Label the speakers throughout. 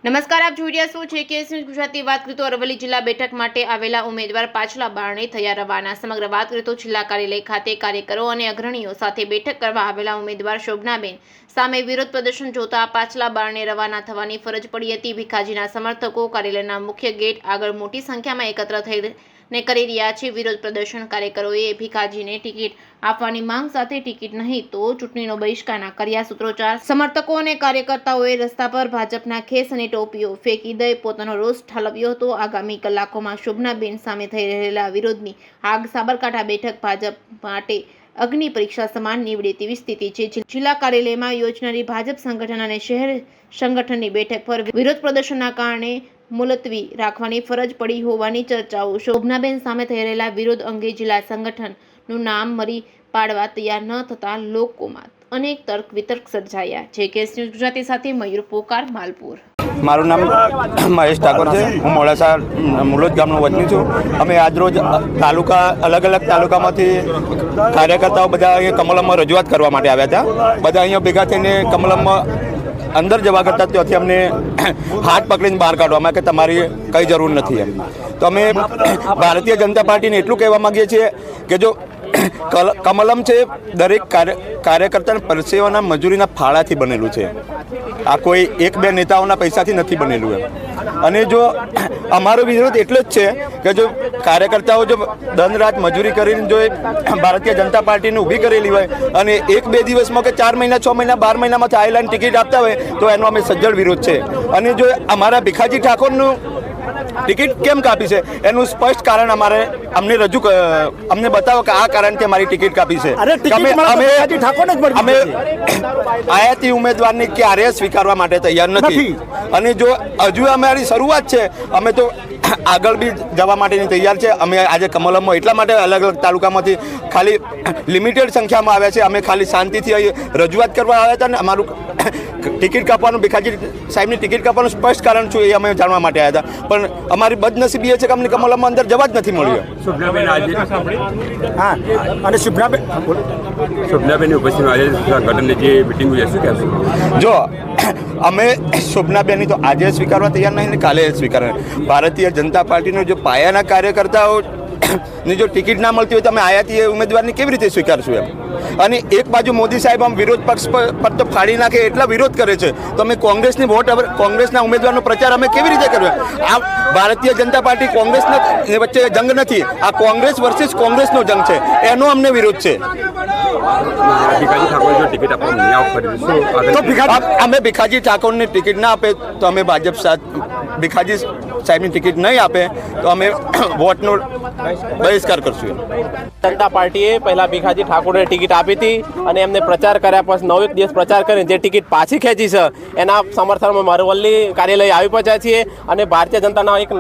Speaker 1: નમસ્કાર, આપ જોઈ રહ્યા છો JKS ન્યૂઝ ગુજરાતી। વાત કરીએ તો અરવલ્લી જિલ્લા બેઠક માટે આવેલા ઉમેદવાર પાછલા બારણે થયા રવાના। સમગ્ર વાત કરીએ તો જિલ્લા કાર્યાલય ખાતે કાર્યકરો અને અગ્રણીઓ સાથે બેઠક કરવા આવેલા ઉમેદવાર શોભનાબેન સામે વિરોધ પ્રદર્શન જોતા પાછલા બારણે રવાના થવાની ફરજ પડી હતી। ભીખાજીના સમર્થકો કાર્યાલયના મુખ્ય ગેટ આગળ મોટી સંખ્યામાં એકત્ર થઈને કરી રહ્યા છે વિરોધ પ્રદર્શન। કાર્યકરોએ ભીખાજીને ટિકિટ આપવાની માંગ સાથે ટિકિટ નહીં તો ચૂંટણીનો બહિષ્કારના કર્યા સૂત્રોચ્ચાર। સમર્થકો અને કાર્યકર્તાઓએ રસ્તા પર ભાજપના ખેસ અને ટોપીઓ ફેંકી દઈ પોતાનો રોષ ઠાલવ્યો હતો। આગામી કલાકોમાં શોભનાબેન સામે થઈ રહેલા વિરોધની આગ સાબરકાંઠા બેઠક ભાજપ માટે અગ્નિ પરીક્ષા સમાન નીવડે તેવી સ્થિતિ છે। જિલ્લા કાર્યાલયમાં યોજનારી ભાજપ સંગઠન અને શહેર સંગઠનની બેઠક પર વિરોધ પ્રદર્શનના કારણે મુલતવી રાખવાની ફરજ પડી હોવાની ચર્ચાઓ। શોભનાબેન સામે થઈ રહેલા વિરોધ અંગે જિલ્લા સંગઠનનું નામ મરી પાડવા તૈયાર ન થતા લોકોમાં અનેક તર્ક વિતર્ક સર્જાયા। JKS ન્યૂઝ ગુજરાતી સાથે મયુર પોકાર, માલપુર।
Speaker 2: મારું નામ મહેશ ઠાકોર છે। હું મોડાસા મુલોદ ગામનો વતની છું। અમે આજરોજ તાલુકા અલગ અલગ તાલુકામાંથી કાર્યકર્તાઓ બધા અહીંયા કમલમમાં રજૂઆત કરવા માટે આવ્યા હતા। બધા અહીંયા ભેગા થઈને કમલમમાં અંદર જવા કરતાં ત્યાંથી અમને હાથ પકડીને બહાર કાઢવામાં કે તમારી કંઈ જરૂર નથી એમ। તો અમે ભારતીય જનતા પાર્ટીને એટલું કહેવા માગીએ છીએ કે જો કમલમ છે દરેક કાર્યકર્તાના પરસેવાના મજૂરીના ફાળાથી બનેલું છે। આ કોઈ એક બે નેતાઓના પૈસાથી નથી બનેલું એમ। અને જો અમારો વિરોધ એટલો જ છે કે જો કાર્યકર્તાઓ જો દન રાત મજૂરી કરીને જો ભારતીય જનતા પાર્ટીને ઊભી કરેલી હોય અને એક બે દિવસમાં કે 4 મહિના 6 મહિના 12 મહિનામાં આવેલાને ટિકિટ આપતા હોય તો એનો અમે સજ્જડ વિરોધ છે। અને જો અમારા ભીખાજી ઠાકોરનું ટિકિટ કેમ કાપી છે એનું સ્પષ્ટ કારણ અમને બતાવો કે આ કારણથી અમારી ટિકિટ કાપી છે। અમે આયાતી ઉમેદવારને ક્યારેય સ્વીકારવા માટે તૈયાર નથી। અને જો હજુ અમારી શરૂઆત છે, અમે તો આગળ બી જવા માટેની તૈયાર છે। અમે આજે કમલમમાં એટલા માટે અલગ અલગ તાલુકામાંથી ખાલી લિમિટેડ સંખ્યામાં આવ્યા છે। અમે ખાલી શાંતિથી અહીં રજૂઆત કરવા આવ્યા હતા ને અમારું ટિકિટ કાપવાનું ભીખાજી સાહેબની ટિકિટ કાપવાનું સ્પષ્ટ કારણ શું એ અમે જાણવા માટે આવ્યા હતા। પણ અમારી બદનસીબી એ છે કે અમને કમલમમાં અંદર જવા જ નથી મળ્યો।
Speaker 3: અને શોભનાબેનની ઉપસ્થિતિમાં આજે સંગઠનની જે મિટિંગ હોય શું કહેશો?
Speaker 2: જો અમે શોભનાબેનની તો આજે સ્વીકારવા તૈયાર નહીં ને કાલે સ્વીકારવા। ભારતીય જનતા પાર્ટીનો જો પાયાના કાર્યકર્તાઓ ની જો ટિકિટ ના મળતી હોય તો અમે આયાતી ઉમેદવારને કેવી રીતે સ્વીકારશું એમ? અને એક બાજુ મોદી સાહેબ આમ વિરોધ પક્ષ પર તો ફાડી નાખે એટલા વિરોધ કરે છે તો અમે કોંગ્રેસની કોંગ્રેસના ઉમેદવારનો પ્રચાર અમે કેવી રીતે કરવો? આ ભારતીય જનતા પાર્ટી કોંગ્રેસના વચ્ચે જંગ નથી, આ કોંગ્રેસ વર્સિસ કોંગ્રેસનો જંગ છે, એનો અમને વિરોધ છે। અમે ભીખાજી ઠાકોરને ટિકિટ ના આપે તો અમે ભાજપ સાથે ભીખાજી સાહેબની ટિકિટ નહીં આપે તો અમે વોટનો બહિષ્કાર કરશું।
Speaker 4: જનતા પાર્ટીએ પહેલા ભીખાજી ઠાકોરને ટિકિટ આપી હતી અને એમને પ્રચાર કર્યા પછી 9 દિવસ પ્રચાર કરીને જે ટિકિટ પાછી ખેંચી છે એના સમર્થનમાં અરવલ્લી કાર્યાલય આવી પહોંચ્યા છીએ અને ભારતીય જનતાના એક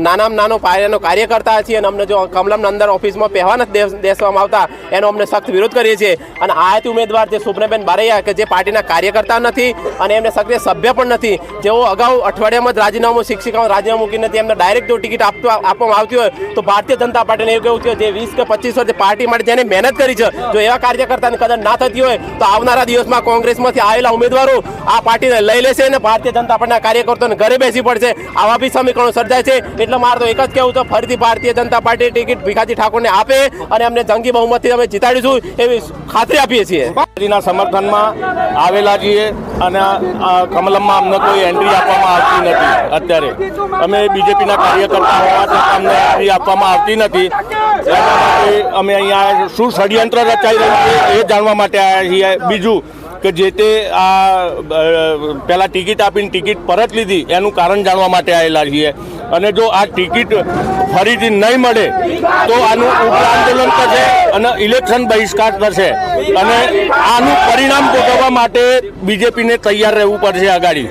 Speaker 4: નાનામાં નાનો પાયાનો કાર્યકર્તા છીએ અને અમને જો કમલમના અંદર ઓફિસમાં પહેવા નથી દેવામાં આવતા એનો અમને સખ્ત વિરોધ કરીએ છીએ। અને આયાતી ઉમેદવાર જે શોભનાબેન બારૈયા કે જે પાર્ટીના કાર્યકર્તા નથી અને એમને સક્રિય સભ્ય પણ નથી, જેઓ અગાઉ અઠવાડિયામાં જ રાજીનામું શિક્ષિકાઓ રાજીનામું મૂકી નથી, એમને ડાયરેક્ટ જો ટિકિટ આપવામાં આવતી હોય તો ભારતીય જનતા પાર્ટીને એવું કેવું છે જે 20 કે 25 વર્ષ પાર્ટી માટે જેને મહેનત કરી છે જો એવા કાર્યકર્તાની કદર ના થતી હોય તો આવનારા દિવસમાં કોંગ્રેસમાંથી આવેલા ઉમેદવારો આ પાર્ટીને લઈ લેશે અને ભારતીય જનતા પાર્ટીના કાર્યકર્તાઓને ઘરે બેસી પડશે। આવા બી સમીકરણો સર્જાય છે। એટલે મારે તો એક જ કહેવું છે, ફરીથી ભારતીય જનતા પાર્ટી ટિકિટ ભીખાજી ઠાકોરને આપે અને અમને જંગી બહુમતથી અમે જીતાડીશું એવી ખાતરી આપીએ છીએ।
Speaker 5: પાર્ટીના સમર્થનમાં આવેલા છીએ અને કમલમમાં અમને કોઈ એન્ટ્રી આપવામાં આવતી નથી। અત્યારે અમે બીજેપીના કાર્યકર્તા હોવા છતાં અમને એન્ટ્રી આપવામાં આવતી નથી। એના માટે અમે અહીંયા શું ષડયંત્ર રચાઈ રહ્યું છે એ જાણવા માટે આવ્યા છીએ। બીજું કે જે તે આ પહેલાં ટિકિટ આપીને ટિકિટ પરત લીધી એનું કારણ જાણવા માટે આવેલા છીએ। અને જો આ ટિકિટ ફરીથી નહીં મળે તો આનું ઉગ્ર આંદોલન થશે અને ઇલેક્શન બહિષ્કાર થશે અને આનું પરિણામ ભોગવવા માટે બીજેપીને તૈયાર રહેવું પડશે આગાડી।